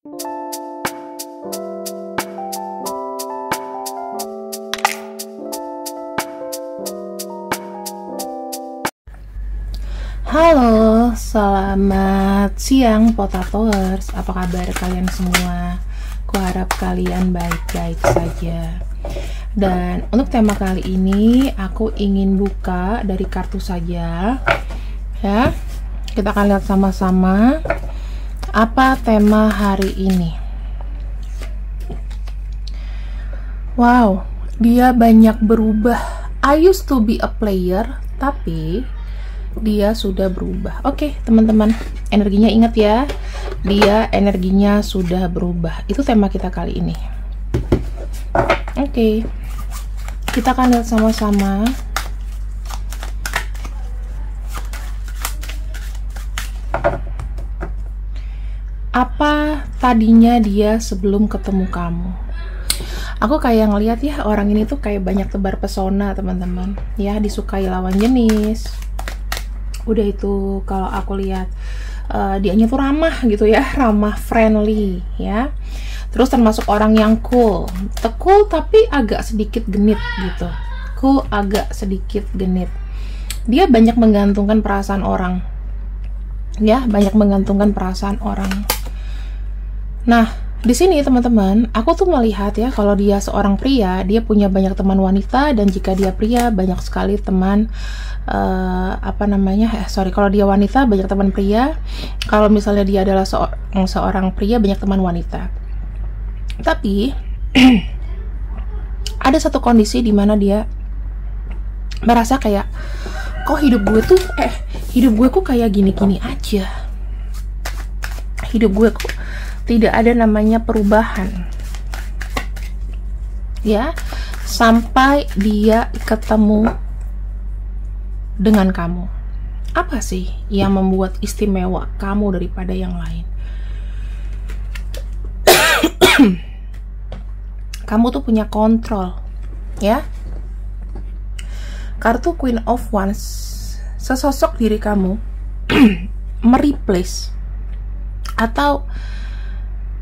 Halo, selamat siang Potatoers. Apa kabar kalian semua? Kuharap kalian baik-baik saja. Dan untuk tema kali ini aku ingin buka dari kartu saja. Ya. Kita akan lihat sama-sama apa tema hari ini. Wow, dia banyak berubah. I used to be a player, tapi dia sudah berubah. Oke, teman-teman, energinya ingat ya, dia energinya sudah berubah. Itu tema kita kali ini. Oke, kita akan lihat sama-sama. Apa tadinya dia sebelum ketemu kamu? Aku kayak ngeliat ya, orang ini tuh kayak banyak tebar pesona, teman-teman. Ya, disukai lawan jenis. Udah itu kalau aku lihat dianya tuh ramah gitu ya, ramah, friendly ya. Terus termasuk orang yang cool tapi agak sedikit genit gitu. Cool agak sedikit genit. Dia banyak menggantungkan perasaan orang. Ya, banyak menggantungkan perasaan orang. Nah, di sini teman-teman, aku tuh melihat ya, kalau dia seorang pria, dia punya banyak teman wanita, dan jika dia pria, banyak sekali teman kalau dia wanita, banyak teman pria. Kalau misalnya dia adalah seorang pria, banyak teman wanita. Tapi ada satu kondisi di mana dia merasa kayak, kok hidup gue kok kayak gini-gini aja. Hidup gue kok tidak ada namanya perubahan. Ya, sampai dia ketemu dengan kamu. Apa sih yang membuat istimewa kamu daripada yang lain? Kamu tuh punya kontrol, ya. Kartu Queen of Wands, sesosok diri kamu mereplace atau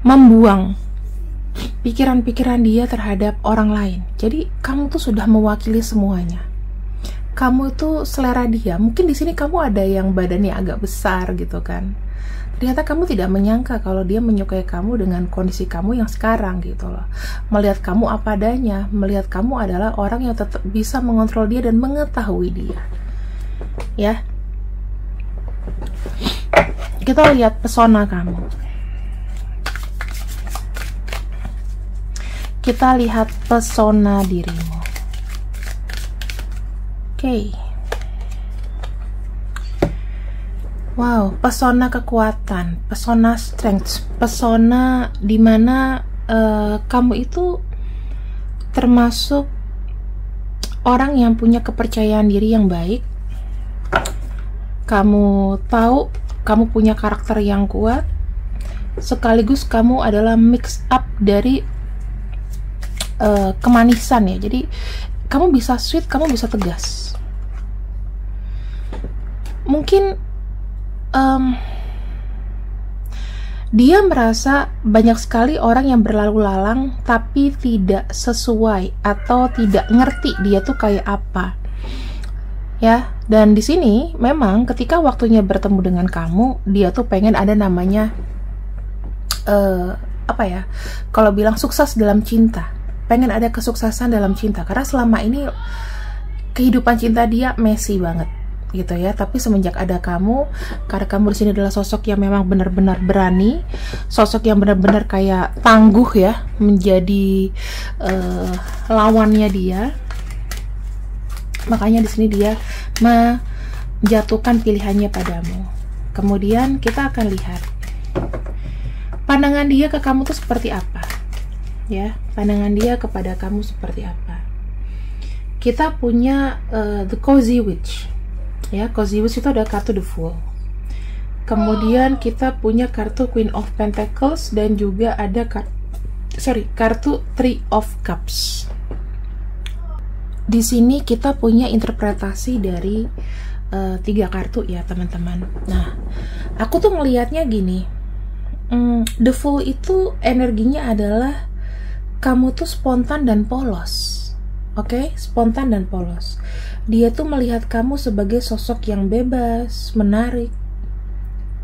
membuang pikiran-pikiran dia terhadap orang lain. Jadi kamu tuh sudah mewakili semuanya. Kamu itu selera dia. Mungkin di sini kamu ada yang badannya agak besar gitu kan. Ternyata kamu tidak menyangka kalau dia menyukai kamu dengan kondisi kamu yang sekarang gitu loh. Melihat kamu apa adanya, melihat kamu adalah orang yang tetap bisa mengontrol dia dan mengetahui dia. Ya. Kita lihat pesona kamu. Kita lihat pesona dirimu. Oke. Wow, pesona kekuatan, pesona strength, pesona dimana kamu itu termasuk orang yang punya kepercayaan diri yang baik. Kamu tahu kamu punya karakter yang kuat, sekaligus kamu adalah mix up dari kemanisan ya. Jadi kamu bisa sweet, kamu bisa tegas. Mungkin dia merasa banyak sekali orang yang berlalu lalang tapi tidak sesuai atau tidak ngerti dia tuh kayak apa. Ya, dan di sini memang ketika waktunya bertemu dengan kamu, dia tuh pengen ada namanya kalau bilang sukses dalam cinta. Pengen ada kesuksesan dalam cinta, karena selama ini kehidupan cinta dia messy banget gitu ya. Tapi semenjak ada kamu, karena kamu di sini adalah sosok yang memang benar-benar berani, sosok yang benar-benar kayak tangguh ya, menjadi lawannya dia. Makanya di sini dia menjatuhkan pilihannya padamu. Kemudian kita akan lihat pandangan dia ke kamu tuh seperti apa. Ya, pandangan dia kepada kamu seperti apa. Kita punya The Cozy Witch. Ya, Cozy Witch itu ada kartu The Fool. Kemudian kita punya kartu Queen of Pentacles dan juga ada kartu Three of Cups. Di sini kita punya interpretasi dari 3 kartu ya, teman-teman. Nah, aku tuh melihatnya gini. The Fool itu energinya adalah kamu tuh spontan dan polos. Oke, spontan dan polos. Dia tuh melihat kamu sebagai sosok yang bebas, menarik,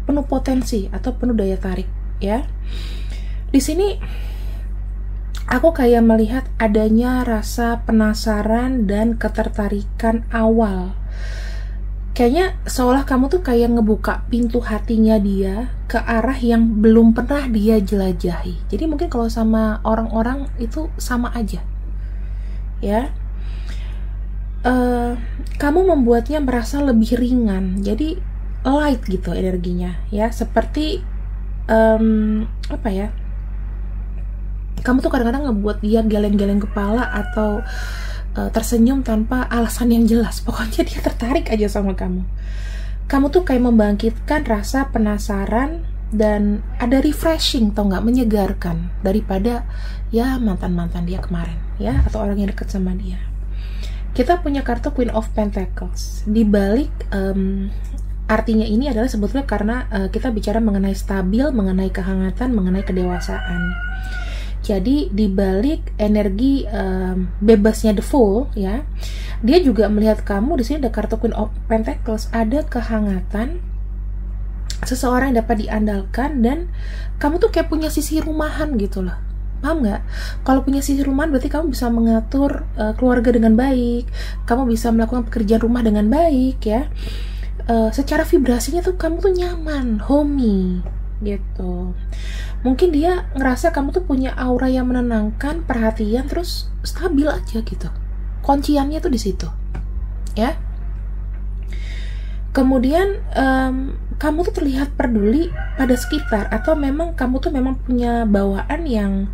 penuh potensi atau penuh daya tarik, ya. Di sini aku kayak melihat adanya rasa penasaran dan ketertarikan awal. Kayaknya seolah kamu tuh kayak ngebuka pintu hatinya dia ke arah yang belum pernah dia jelajahi. Jadi mungkin kalau sama orang-orang itu sama aja, ya. Kamu membuatnya merasa lebih ringan, jadi light gitu energinya, ya. Seperti apa ya? Kamu tuh kadang-kadang ngebuat dia geleng-geleng kepala atau tersenyum tanpa alasan yang jelas. Pokoknya dia tertarik aja sama kamu. Kamu tuh kayak membangkitkan rasa penasaran dan ada refreshing, tau nggak, menyegarkan daripada ya mantan-mantan dia kemarin, ya, atau orang yang deket sama dia. Kita punya kartu Queen of Pentacles. Di balik artinya ini adalah sebetulnya karena kita bicara mengenai stabil, mengenai kehangatan, mengenai kedewasaan. Jadi di balik energi bebasnya The Fool, ya, dia juga melihat kamu. Di sini ada kartu Queen of Pentacles, ada kehangatan, seseorang yang dapat diandalkan, dan kamu tuh kayak punya sisi rumahan gitu loh. Paham nggak? Kalau punya sisi rumahan berarti kamu bisa mengatur keluarga dengan baik, kamu bisa melakukan pekerjaan rumah dengan baik, ya. Secara vibrasinya tuh kamu tuh nyaman, homey gitu. Mungkin dia ngerasa kamu tuh punya aura yang menenangkan, perhatian, terus stabil aja gitu. Kunciannya tuh di situ, ya. Kemudian kamu tuh terlihat peduli pada sekitar, atau memang kamu tuh memang punya bawaan yang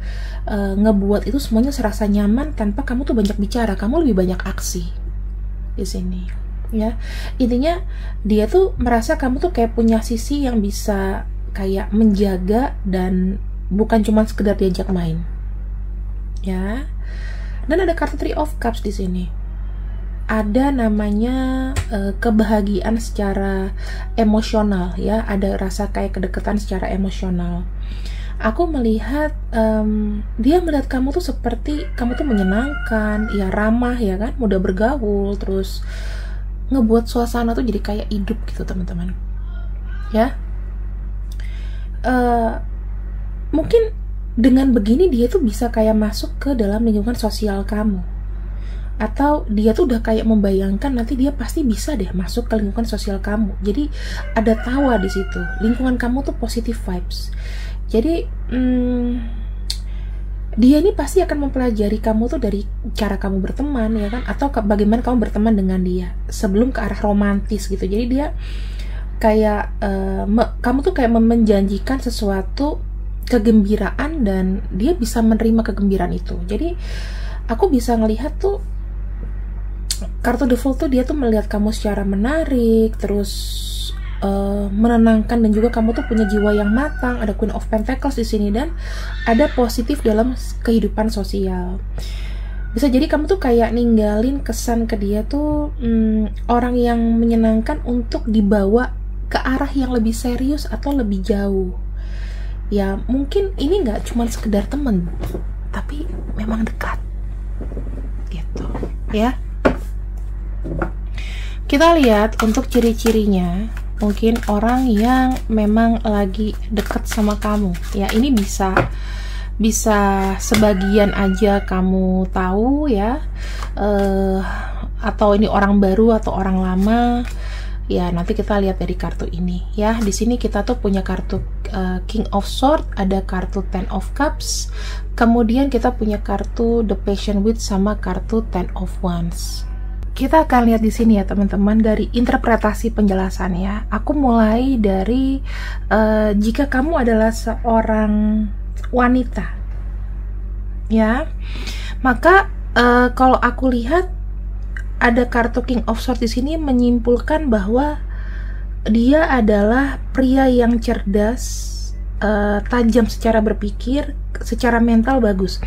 ngebuat itu semuanya serasa nyaman tanpa kamu tuh banyak bicara. Kamu lebih banyak aksi di sini, ya. Intinya dia tuh merasa kamu tuh kayak punya sisi yang bisa kayak menjaga dan bukan cuma sekedar diajak main, ya. Dan ada kartu Three of Cups di sini. Ada namanya kebahagiaan secara emosional, ya. Ada rasa kayak kedekatan secara emosional. Aku melihat dia melihat kamu tuh seperti kamu tuh menyenangkan, ya, ramah, ya kan, mudah bergaul, terus ngebuat suasana tuh jadi kayak hidup gitu, teman-teman, ya. Mungkin dengan begini dia tuh bisa kayak masuk ke dalam lingkungan sosial kamu, atau dia tuh udah kayak membayangkan nanti dia pasti bisa deh masuk ke lingkungan sosial kamu. Jadi ada tawa di situ. Lingkungan kamu tuh positive vibes. Jadi dia ini pasti akan mempelajari kamu tuh dari cara kamu berteman, ya kan, atau bagaimana kamu berteman dengan dia sebelum ke arah romantis gitu. Jadi dia kayak kamu tuh kayak menjanjikan sesuatu kegembiraan dan dia bisa menerima kegembiraan itu. Jadi aku bisa ngelihat tuh kartu The Fool tuh dia tuh melihat kamu secara menarik, terus menenangkan, dan juga kamu tuh punya jiwa yang matang. Ada Queen of Pentacles di sini dan ada positif dalam kehidupan sosial. Bisa jadi kamu tuh kayak ninggalin kesan ke dia tuh orang yang menyenangkan untuk dibawa ke arah yang lebih serius atau lebih jauh. Ya mungkin ini nggak cuma sekedar temen, tapi memang dekat gitu, ya. Kita lihat untuk ciri-cirinya. Mungkin orang yang memang lagi dekat sama kamu, ya, ini bisa sebagian aja kamu tahu, ya, atau ini orang baru atau orang lama. Ya, nanti kita lihat dari kartu ini, ya. Di sini kita tuh punya kartu King of Swords, ada kartu Ten of Cups, kemudian kita punya kartu The Patient Witch sama kartu Ten of Wands. Kita akan lihat di sini, ya, teman-teman, dari interpretasi penjelasannya. Aku mulai dari jika kamu adalah seorang wanita, ya, maka kalau aku lihat ada kartu King of Swords di sini menyimpulkan bahwa dia adalah pria yang cerdas, tajam secara berpikir, secara mental bagus.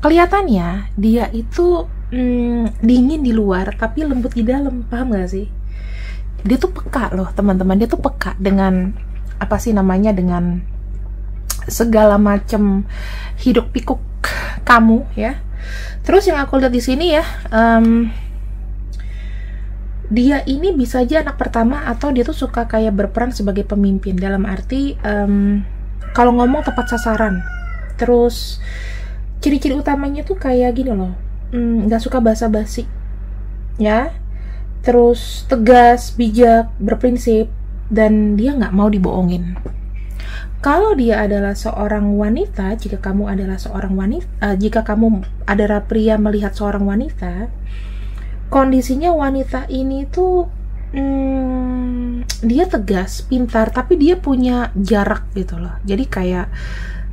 Kelihatannya dia itu dingin di luar tapi lembut di dalam, paham gak sih? Dia tuh peka loh, teman-teman. Dia tuh peka dengan apa sih namanya, dengan segala macam hidup pikuk kamu ya. Terus yang aku lihat di sini ya, dia ini bisa aja anak pertama atau dia tuh suka kayak berperan sebagai pemimpin, dalam arti kalau ngomong tepat sasaran. Terus ciri-ciri utamanya tuh kayak gini loh, nggak suka basa-basi ya, terus tegas, bijak, berprinsip, dan dia nggak mau dibohongin. Kalau dia adalah seorang wanita, jika kamu adalah seorang wanita, jika kamu adalah pria melihat seorang wanita, kondisinya wanita ini tuh dia tegas, pintar, tapi dia punya jarak gitu loh. Jadi kayak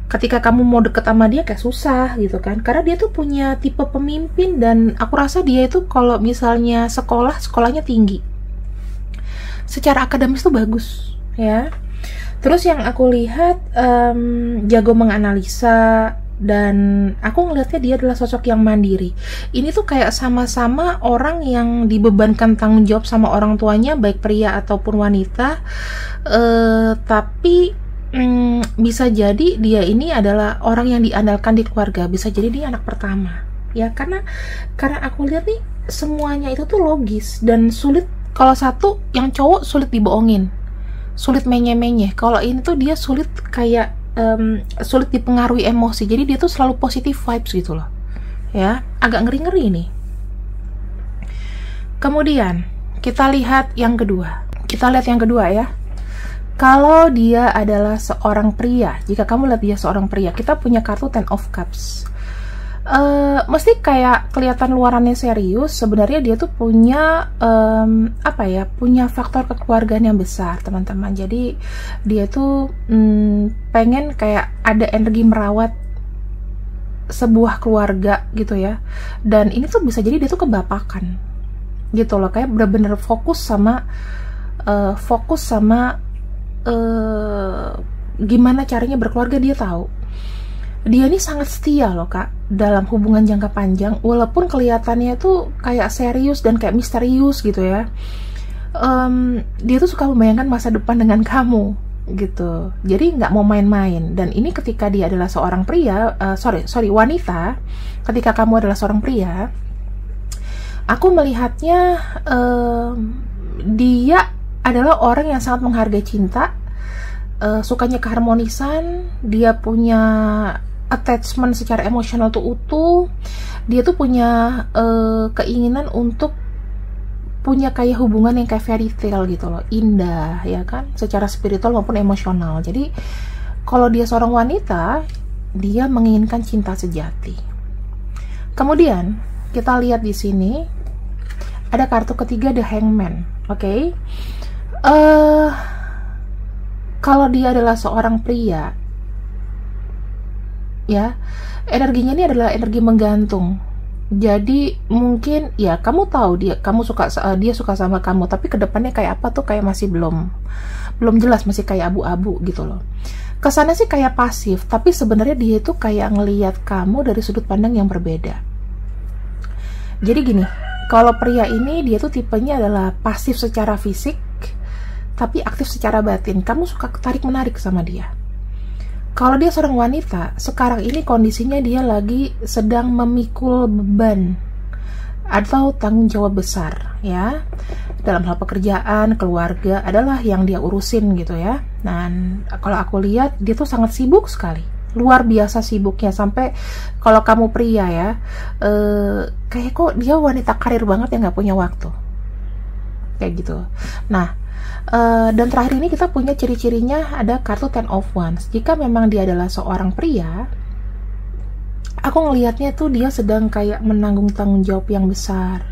ketika kamu mau deket sama dia kayak susah gitu kan, karena dia tuh punya tipe pemimpin, dan aku rasa dia itu kalau misalnya sekolahnya tinggi, secara akademis tuh bagus ya. Terus yang aku lihat jago menganalisa, dan aku ngelihatnya dia adalah sosok yang mandiri. Ini tuh kayak sama-sama orang yang dibebankan tanggung jawab sama orang tuanya, baik pria ataupun wanita, tapi bisa jadi dia ini adalah orang yang diandalkan di keluarga, bisa jadi dia anak pertama ya, karena aku lihat nih semuanya itu tuh logis dan sulit. Kalau satu yang cowok sulit dibohongin, sulit menye-menye. Kalau ini tuh dia sulit kayak sulit dipengaruhi emosi. Jadi dia tuh selalu positive vibes gitu loh ya, agak ngeri-ngeri ini. Kemudian kita lihat yang kedua. Ya, kalau dia adalah seorang pria, jika kamu lihat dia seorang pria, kita punya kartu Ten of Cups. Mesti kayak kelihatan luarannya serius, sebenarnya dia tuh punya punya faktor kekeluargaan yang besar, teman-teman. Jadi dia tuh pengen kayak ada energi merawat sebuah keluarga gitu ya, dan ini tuh bisa jadi dia tuh kebapakan gitu loh, kayak bener-bener fokus sama gimana caranya berkeluarga. Dia tahu dia ini sangat setia loh kak dalam hubungan jangka panjang, walaupun kelihatannya tuh kayak serius dan kayak misterius gitu ya. Dia tuh suka membayangkan masa depan dengan kamu gitu, jadi nggak mau main-main. Dan ini ketika dia adalah seorang pria, wanita, ketika kamu adalah seorang pria, aku melihatnya dia adalah orang yang sangat menghargai cinta, sukanya keharmonisan, dia punya attachment secara emosional tuh utuh, dia tuh punya keinginan untuk punya kayak hubungan yang kayak fairy tale gitu loh, indah ya kan, secara spiritual maupun emosional. Jadi kalau dia seorang wanita, dia menginginkan cinta sejati. Kemudian kita lihat di sini ada kartu ketiga, The Hangman. Oke, kalau dia adalah seorang pria ya, energinya ini adalah energi menggantung. Jadi mungkin ya kamu tahu dia suka sama kamu, tapi kedepannya kayak apa tuh kayak masih belum jelas, masih kayak abu-abu gitu loh. Kesannya sih kayak pasif, tapi sebenarnya dia itu kayak ngelihat kamu dari sudut pandang yang berbeda. Jadi gini, kalau pria ini dia tuh tipenya adalah pasif secara fisik, tapi aktif secara batin. Kamu suka tarik menarik sama dia. Kalau dia seorang wanita, sekarang ini kondisinya dia lagi sedang memikul beban atau tanggung jawab besar ya, dalam hal pekerjaan, keluarga adalah yang dia urusin gitu ya. Dan kalau aku lihat dia tuh sangat sibuk sekali, luar biasa sibuknya, sampai kalau kamu pria ya, kayak kok dia wanita karir banget yang nggak punya waktu kayak gitu. Nah, dan terakhir ini kita punya ciri-cirinya, ada kartu Ten of Wands. Jika memang dia adalah seorang pria, aku ngelihatnya tuh dia sedang kayak menanggung tanggung jawab yang besar.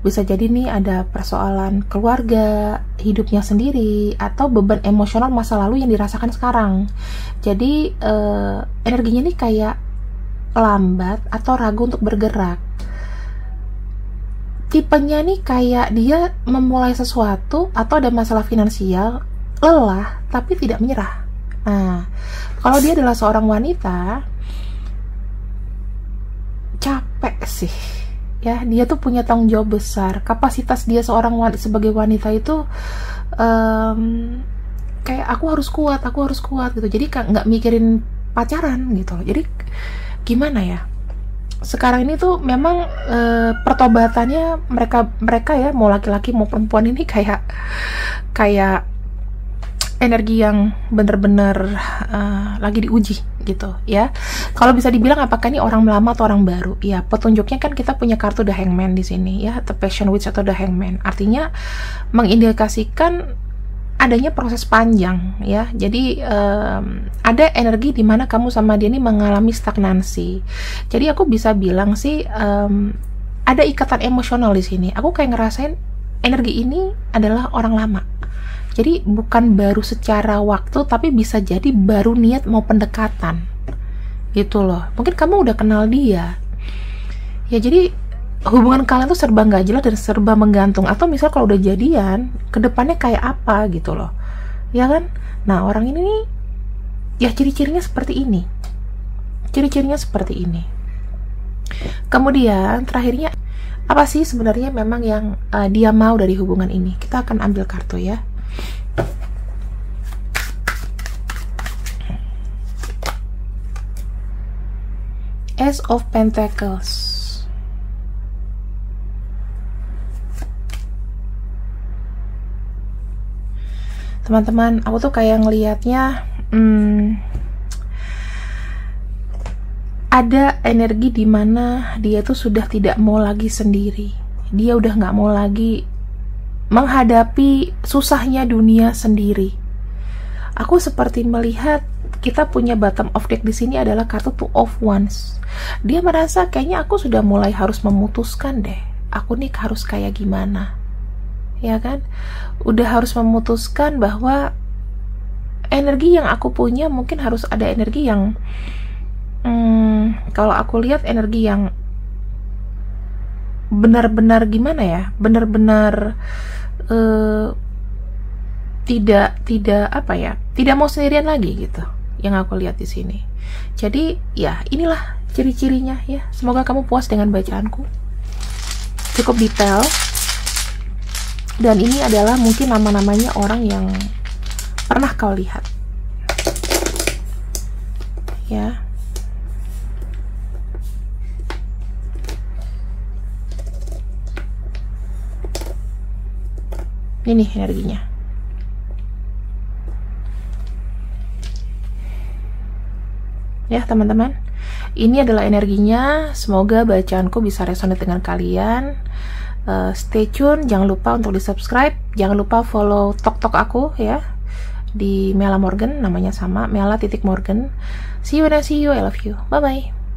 Bisa jadi nih ada persoalan keluarga, hidupnya sendiri, atau beban emosional masa lalu yang dirasakan sekarang. Jadi energinya nih kayak lambat atau ragu untuk bergerak. Tipenya nih kayak dia memulai sesuatu atau ada masalah finansial, lelah tapi tidak menyerah. Nah, kalau dia adalah seorang wanita, capek sih ya, dia tuh punya tanggung jawab besar. Kapasitas dia seorang wanita sebagai wanita itu kayak aku harus kuat gitu. Jadi nggak mikirin pacaran gitu loh. Jadi gimana ya, sekarang ini tuh memang pertobatannya mereka ya, mau laki-laki mau perempuan ini kayak energi yang bener-bener lagi diuji gitu ya. Kalau bisa dibilang apakah ini orang lama atau orang baru? Ya, petunjuknya kan kita punya kartu The Hangman di sini ya, The Passion Witch atau The Hangman. Artinya mengindikasikan adanya proses panjang ya. Jadi ada energi di mana kamu sama dia ini mengalami stagnansi. Jadi aku bisa bilang sih ada ikatan emosional di sini. Aku kayak ngerasain energi ini adalah orang lama. Jadi bukan baru secara waktu, tapi bisa jadi baru niat mau pendekatan gitu loh. Mungkin kamu udah kenal dia ya, jadi hubungan kalian tuh serba nggak jelas dan serba menggantung. Atau misal kalau udah jadian, kedepannya kayak apa gitu loh, ya kan? Nah, orang ini nih, ya ciri-cirinya seperti ini. Kemudian terakhirnya, apa sih sebenarnya memang yang dia mau dari hubungan ini? Kita akan ambil kartu ya. Ace of Pentacles. Teman-teman, aku tuh kayak ngelihatnya ada energi di mana dia tuh sudah tidak mau lagi sendiri. Dia udah nggak mau lagi menghadapi susahnya dunia sendiri. Aku seperti melihat kita punya bottom of deck di sini adalah kartu Two of Wands. Dia merasa kayaknya aku sudah mulai harus memutuskan deh. Aku nih harus kayak gimana? Ya kan? Udah harus memutuskan bahwa energi yang aku punya mungkin harus ada energi yang kalau aku lihat energi yang benar-benar gimana ya? Benar-benar tidak apa ya? Tidak mau sendirian lagi gitu. Yang aku lihat di sini. Jadi ya inilah ciri-cirinya ya. Semoga kamu puas dengan bacaanku. Cukup detail. Dan ini adalah mungkin nama-namanya orang yang pernah kau lihat. Ya. Ini energinya. Ya teman-teman, ini adalah energinya. Semoga bacaanku bisa resonate dengan kalian. Stay tune, jangan lupa untuk di subscribe, jangan lupa follow tok aku ya di Mela Morgan, namanya sama Mela.Morgan. See you and I see you, I love you, bye bye.